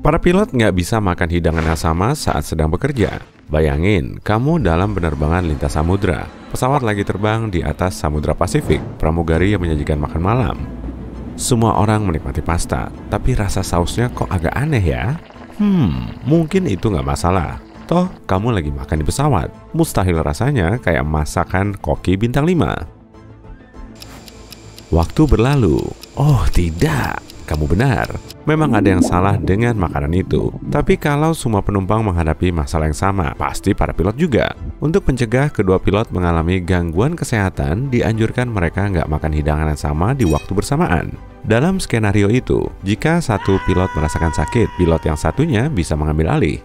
Para pilot nggak bisa makan hidangan yang sama saat sedang bekerja. Bayangin, kamu dalam penerbangan lintas samudra. Pesawat lagi terbang di atas Samudra Pasifik. Pramugari yang menyajikan makan malam. Semua orang menikmati pasta, tapi rasa sausnya kok agak aneh ya? Mungkin itu nggak masalah. Toh, kamu lagi makan di pesawat. Mustahil rasanya kayak masakan koki bintang 5. Waktu berlalu. Oh tidak, kamu benar. Memang ada yang salah dengan makanan itu. Tapi kalau semua penumpang menghadapi masalah yang sama, pasti para pilot juga. Untuk mencegah kedua pilot mengalami gangguan kesehatan, dianjurkan mereka nggak makan hidangan yang sama di waktu bersamaan. Dalam skenario itu, jika satu pilot merasakan sakit, pilot yang satunya bisa mengambil alih.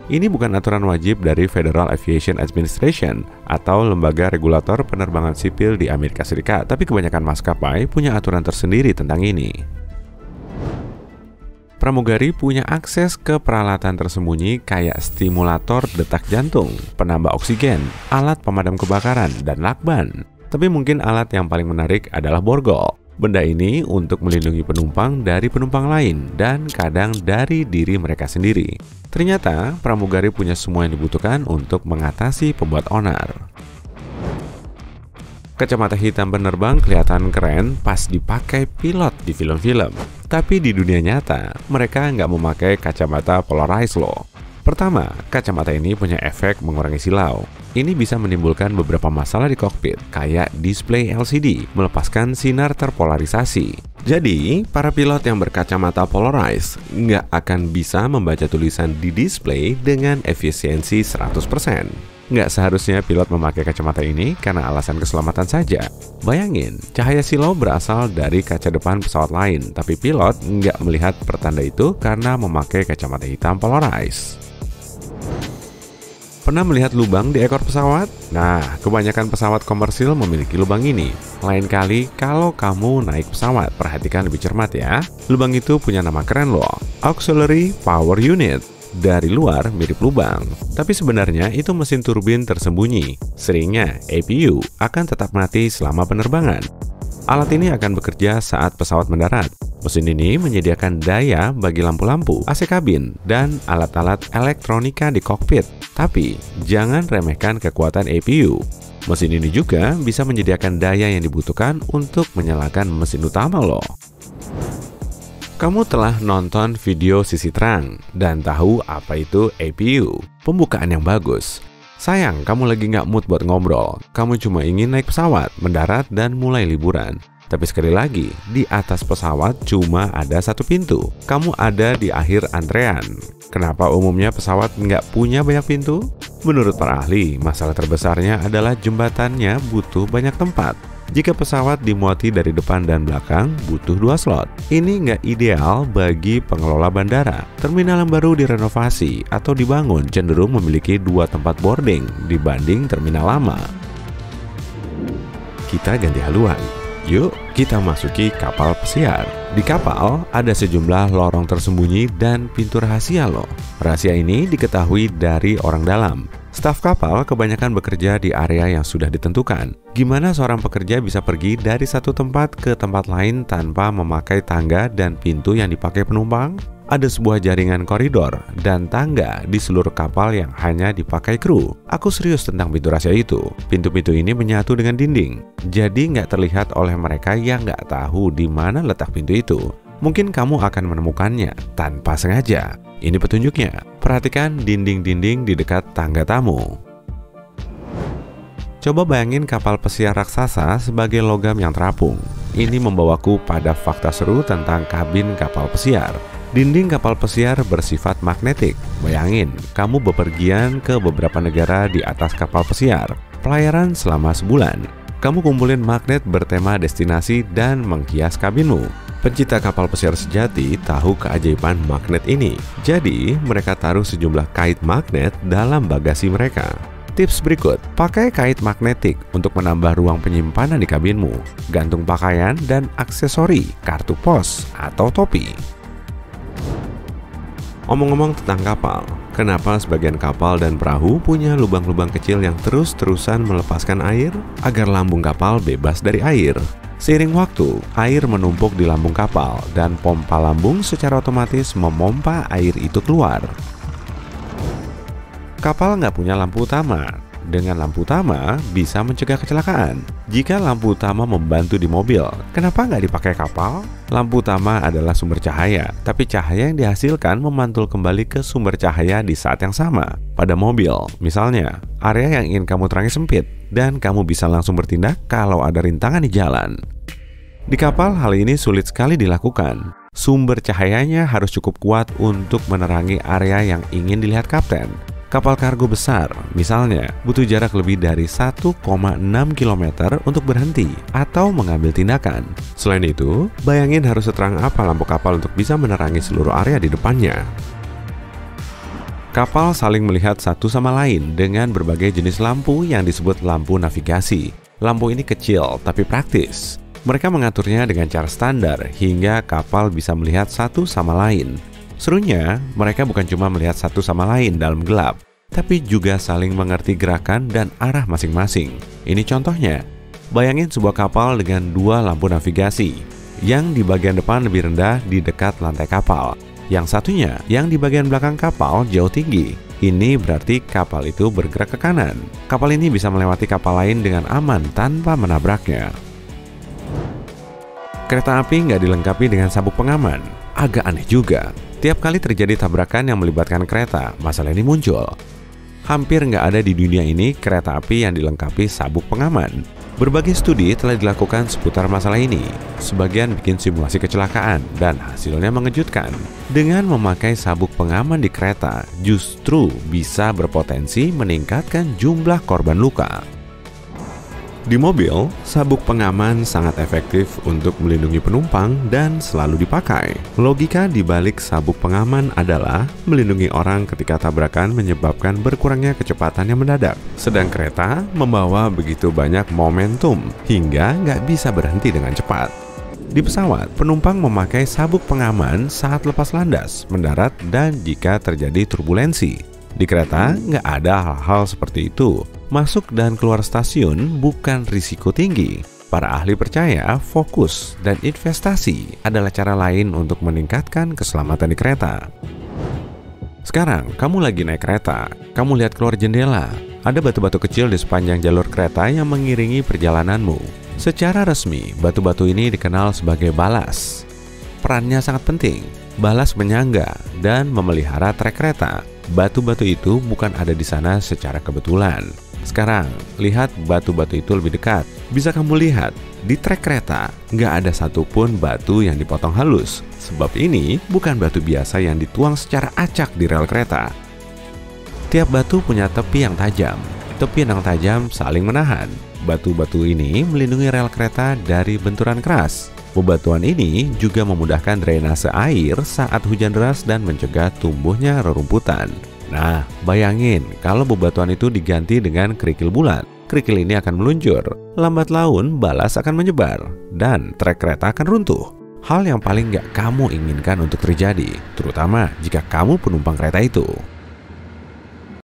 Ini bukan aturan wajib dari Federal Aviation Administration atau lembaga regulator penerbangan sipil di Amerika Serikat, tapi kebanyakan maskapai punya aturan tersendiri tentang ini. Pramugari punya akses ke peralatan tersembunyi kayak stimulator detak jantung, penambah oksigen, alat pemadam kebakaran, dan lakban. Tapi mungkin alat yang paling menarik adalah borgol. Benda ini untuk melindungi penumpang dari penumpang lain dan kadang dari diri mereka sendiri. Ternyata pramugari punya semua yang dibutuhkan untuk mengatasi pembuat onar. Kacamata hitam penerbang kelihatan keren pas dipakai pilot di film-film. Tapi di dunia nyata, mereka nggak memakai kacamata polarized loh. Pertama, kacamata ini punya efek mengurangi silau. Ini bisa menimbulkan beberapa masalah di kokpit, kayak display LCD melepaskan sinar terpolarisasi. Jadi, para pilot yang berkacamata polarized nggak akan bisa membaca tulisan di display dengan efisiensi 100%. Nggak seharusnya pilot memakai kacamata ini karena alasan keselamatan saja. Bayangin, cahaya silau berasal dari kaca depan pesawat lain, tapi pilot nggak melihat pertanda itu karena memakai kacamata hitam polarized. Pernah melihat lubang di ekor pesawat? Nah, kebanyakan pesawat komersil memiliki lubang ini. Lain kali, kalau kamu naik pesawat, perhatikan lebih cermat ya. Lubang itu punya nama keren loh, Auxiliary Power Unit. Dari luar mirip lubang, tapi sebenarnya itu mesin turbin tersembunyi. Seringnya APU akan tetap mati selama penerbangan. Alat ini akan bekerja saat pesawat mendarat. Mesin ini menyediakan daya bagi lampu-lampu, AC kabin, dan alat-alat elektronika di kokpit. Tapi jangan remehkan kekuatan APU. Mesin ini juga bisa menyediakan daya yang dibutuhkan untuk menyalakan mesin utama loh. Kamu telah nonton video sisi terang dan tahu apa itu APU, pembukaan yang bagus. Sayang, kamu lagi nggak mood buat ngobrol. Kamu cuma ingin naik pesawat, mendarat, dan mulai liburan. Tapi sekali lagi, di atas pesawat cuma ada satu pintu. Kamu ada di akhir antrean. Kenapa umumnya pesawat nggak punya banyak pintu? Menurut para ahli, masalah terbesarnya adalah jembatannya butuh banyak tempat. Jika pesawat dimuati dari depan dan belakang, butuh 2 slot. Ini nggak ideal bagi pengelola bandara. Terminal yang baru direnovasi atau dibangun cenderung memiliki 2 tempat boarding dibanding terminal lama. Kita ganti haluan. Yuk, kita masuki kapal pesiar. Di kapal, ada sejumlah lorong tersembunyi dan pintu rahasia loh. Rahasia ini diketahui dari orang dalam. Staf kapal kebanyakan bekerja di area yang sudah ditentukan. Gimana seorang pekerja bisa pergi dari satu tempat ke tempat lain tanpa memakai tangga dan pintu yang dipakai penumpang? Ada sebuah jaringan koridor dan tangga di seluruh kapal yang hanya dipakai kru. Aku serius tentang pintu rahasia itu. Pintu-pintu ini menyatu dengan dinding, jadi nggak terlihat oleh mereka yang nggak tahu di mana letak pintu itu. Mungkin kamu akan menemukannya tanpa sengaja. Ini petunjuknya. Perhatikan dinding-dinding di dekat tangga tamu. Coba bayangin kapal pesiar raksasa sebagai logam yang terapung. Ini membawaku pada fakta seru tentang kabin kapal pesiar. Dinding kapal pesiar bersifat magnetik. Bayangin, kamu bepergian ke beberapa negara di atas kapal pesiar. Pelayaran selama sebulan. Kamu kumpulin magnet bertema destinasi dan menghias kabinmu. Pencipta kapal pesiar sejati tahu keajaiban magnet ini. Jadi, mereka taruh sejumlah kait magnet dalam bagasi mereka. Tips berikut, pakai kait magnetik untuk menambah ruang penyimpanan di kabinmu, gantung pakaian dan aksesori, kartu pos, atau topi. Omong-omong tentang kapal, kenapa sebagian kapal dan perahu punya lubang-lubang kecil yang terus-terusan melepaskan air? Agar lambung kapal bebas dari air. Seiring waktu, air menumpuk di lambung kapal dan pompa lambung secara otomatis memompa air itu keluar. Kapal nggak punya lampu utama. Dengan lampu utama bisa mencegah kecelakaan. Jika lampu utama membantu di mobil, kenapa nggak dipakai kapal? Lampu utama adalah sumber cahaya, tapi cahaya yang dihasilkan memantul kembali ke sumber cahaya di saat yang sama. Pada mobil, misalnya, area yang ingin kamu terangi sempit, dan kamu bisa langsung bertindak kalau ada rintangan di jalan. Di kapal, hal ini sulit sekali dilakukan. Sumber cahayanya harus cukup kuat untuk menerangi area yang ingin dilihat kapten. Kapal kargo besar, misalnya, butuh jarak lebih dari 1,6 km untuk berhenti atau mengambil tindakan. Selain itu, bayangin harus seterang apa lampu kapal untuk bisa menerangi seluruh area di depannya. Kapal saling melihat satu sama lain dengan berbagai jenis lampu yang disebut lampu navigasi. Lampu ini kecil tapi praktis. Mereka mengaturnya dengan cara standar hingga kapal bisa melihat satu sama lain. Serunya, mereka bukan cuma melihat satu sama lain dalam gelap, tapi juga saling mengerti gerakan dan arah masing-masing. Ini contohnya, bayangin sebuah kapal dengan dua lampu navigasi, yang di bagian depan lebih rendah di dekat lantai kapal. Yang satunya, yang di bagian belakang kapal jauh tinggi. Ini berarti kapal itu bergerak ke kanan. Kapal ini bisa melewati kapal lain dengan aman tanpa menabraknya. Kereta api nggak dilengkapi dengan sabuk pengaman. Agak aneh juga. Tiap kali terjadi tabrakan yang melibatkan kereta, masalah ini muncul. Hampir nggak ada di dunia ini kereta api yang dilengkapi sabuk pengaman. Berbagai studi telah dilakukan seputar masalah ini. Sebagian bikin simulasi kecelakaan dan hasilnya mengejutkan. Dengan memakai sabuk pengaman di kereta, justru bisa berpotensi meningkatkan jumlah korban luka. Di mobil, sabuk pengaman sangat efektif untuk melindungi penumpang dan selalu dipakai. Logika di balik sabuk pengaman adalah melindungi orang ketika tabrakan menyebabkan berkurangnya kecepatan yang mendadak. Sedang kereta membawa begitu banyak momentum hingga nggak bisa berhenti dengan cepat. Di pesawat, penumpang memakai sabuk pengaman saat lepas landas, mendarat, dan jika terjadi turbulensi. Di kereta, nggak ada hal-hal seperti itu. Masuk dan keluar stasiun bukan risiko tinggi. Para ahli percaya fokus dan investasi adalah cara lain untuk meningkatkan keselamatan di kereta. Sekarang, kamu lagi naik kereta. Kamu lihat keluar jendela. Ada batu-batu kecil di sepanjang jalur kereta yang mengiringi perjalananmu. Secara resmi, batu-batu ini dikenal sebagai balas. Perannya sangat penting. Balas menyangga dan memelihara trek kereta. Batu-batu itu bukan ada di sana secara kebetulan. Sekarang, lihat batu-batu itu lebih dekat. Bisa kamu lihat, di trek kereta nggak ada satupun batu yang dipotong halus. Sebab ini bukan batu biasa yang dituang secara acak di rel kereta. Tiap batu punya tepi yang tajam. Tepi yang tajam saling menahan. Batu-batu ini melindungi rel kereta dari benturan keras. Bebatuan ini juga memudahkan drainase air saat hujan deras dan mencegah tumbuhnya rerumputan. Nah, bayangin kalau bebatuan itu diganti dengan kerikil bulat. Kerikil ini akan meluncur, lambat laun balas akan menyebar, dan trek kereta akan runtuh. Hal yang paling nggak kamu inginkan untuk terjadi, terutama jika kamu penumpang kereta itu.